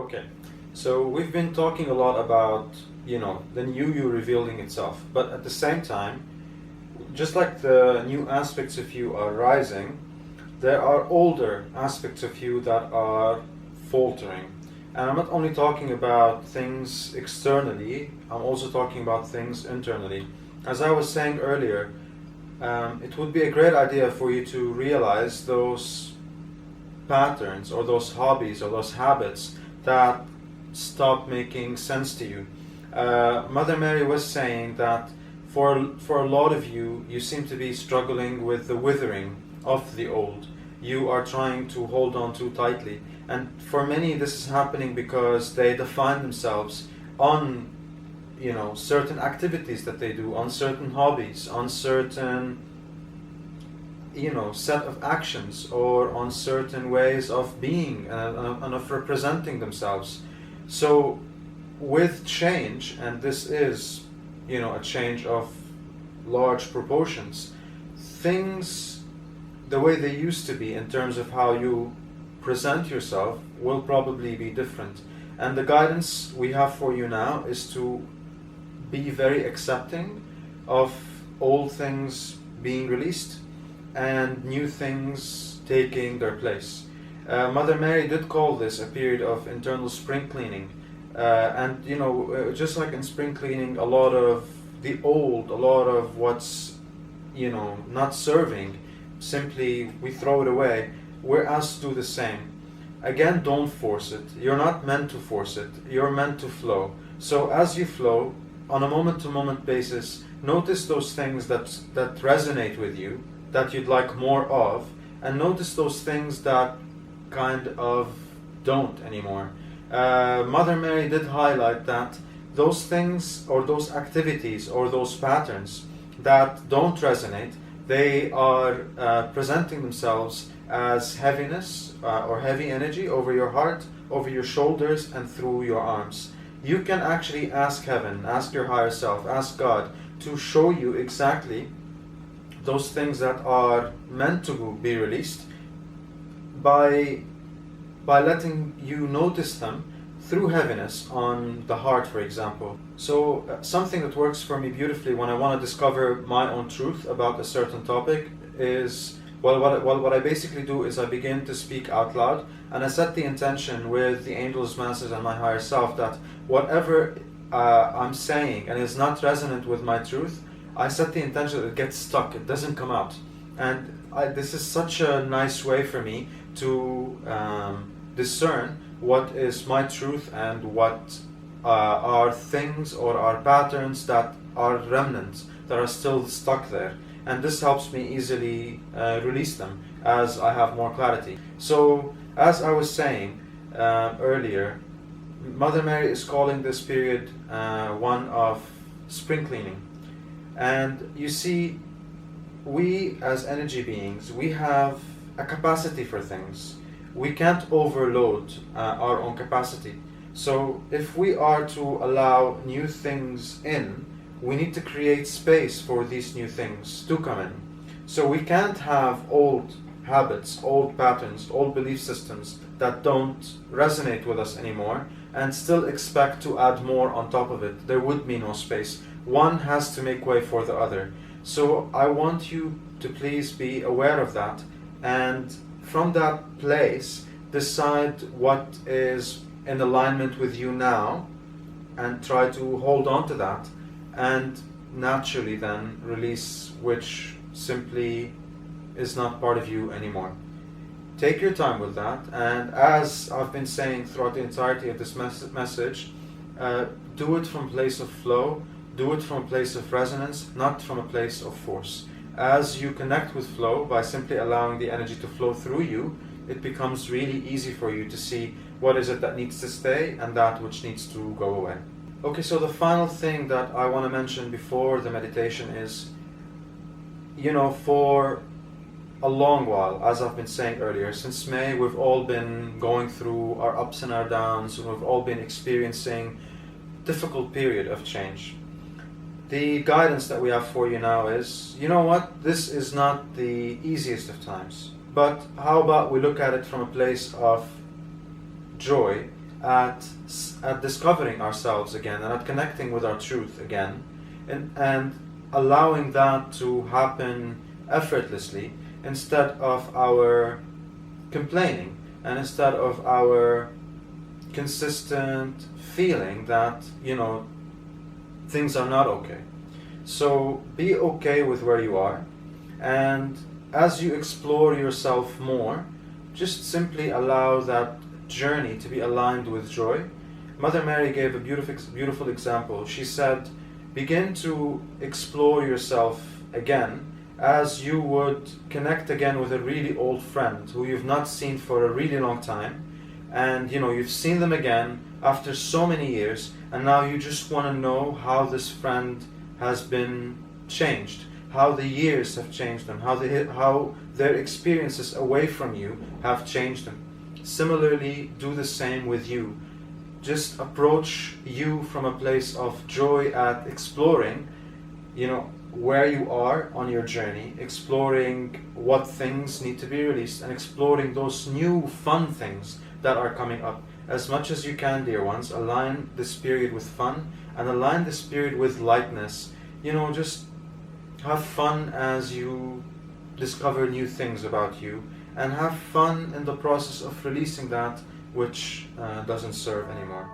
Okay, so we've been talking a lot about, the new you revealing itself, but at the same time, just like the new aspects of you are rising, there are older aspects of you that are faltering. And I'm not only talking about things externally, I'm also talking about things internally. As I was saying earlier, it would be a great idea for you to realize those patterns or those hobbies or those habits that stop making sense to you. Mother Mary was saying that for a lot of you, you seem to be struggling with the withering of the old. You are trying to hold on too tightly. And for many, this is happening because they define themselves on, certain activities that they do, on certain hobbies, on certain, set of actions, or on certain ways of being and of representing themselves. So with change, and this is, a change of large proportions, things, the way they used to be in terms of how you present yourself, will probably be different. And the guidance we have for you now is to be very accepting of old things being released and new things taking their place. Mother Mary did call this a period of internal spring cleaning. And just like in spring cleaning, a lot of the old, a lot of what's not serving, simply we throw it away. We're asked to do the same. Again, don't force it. You're not meant to force it. You're meant to flow. So as you flow, on a moment-to-moment basis, notice those things that resonate with you, that you'd like more of, and notice those things that kind of don't anymore. Mother Mary did highlight that those things or those activities or those patterns that don't resonate, they are presenting themselves as heaviness or heavy energy over your heart, over your shoulders, and through your arms. You can actually ask heaven, ask your higher self, ask God to show you exactly those things that are meant to be released by letting you notice them through heaviness on the heart, for example. So something that works for me beautifully when I want to discover my own truth about a certain topic is, what I basically do is I begin to speak out loud, and I set the intention with the angels, masters, and my higher self that whatever I'm saying and is not resonant with my truth, I set the intention that it gets stuck, it doesn't come out. And this is such a nice way for me to discern what is my truth and what are things or are patterns that are remnants, that are still stuck there. And this helps me easily release them as I have more clarity. So, as I was saying earlier, Mother Mary is calling this period one of spring cleaning. And you see, we as energy beings, we have a capacity for things. We can't overload our own capacity. So if we are to allow new things in, we need to create space for these new things to come in. So we can't have old habits, old patterns, old belief systems that don't resonate with us anymore and still expect to add more on top of it. There would be no space. One has to make way for the other. So I want you to please be aware of that, and from that place decide what is in alignment with you now and try to hold on to that, and naturally then release which simply is not part of you anymore. Take your time with that, and as I've been saying throughout the entirety of this message, do it from a place of flow, do it from a place of resonance, not from a place of force. As you connect with flow by simply allowing the energy to flow through you, it becomes really easy for you to see what is it that needs to stay and that which needs to go away. Okay, so the final thing that I want to mention before the meditation is, for a long while, as I've been saying earlier, since May, we've all been going through our ups and our downs, and we've all been experiencing a difficult period of change. The guidance that we have for you now is, this is not the easiest of times, but how about we look at it from a place of joy at discovering ourselves again and at connecting with our truth again, and allowing that to happen effortlessly instead of our complaining and instead of our consistent feeling that, things are not okay. So be okay with where you are, and as you explore yourself more, just simply allow that journey to be aligned with joy. Mother Mary gave a beautiful example. She said, begin to explore yourself again as you would connect again with a really old friend who you've not seen for a really long time, and you've seen them again after so many years, and now you just want to know how this friend has been changed, how the years have changed them, how their experiences away from you have changed them. Similarly, do the same with you. Just approach you from a place of joy at exploring, where you are on your journey, exploring what things need to be released, and exploring those new fun things that are coming up. As much as you can, dear ones, align this period with fun and align this period with lightness. Just have fun as you discover new things about you, and have fun in the process of releasing that which doesn't serve anymore.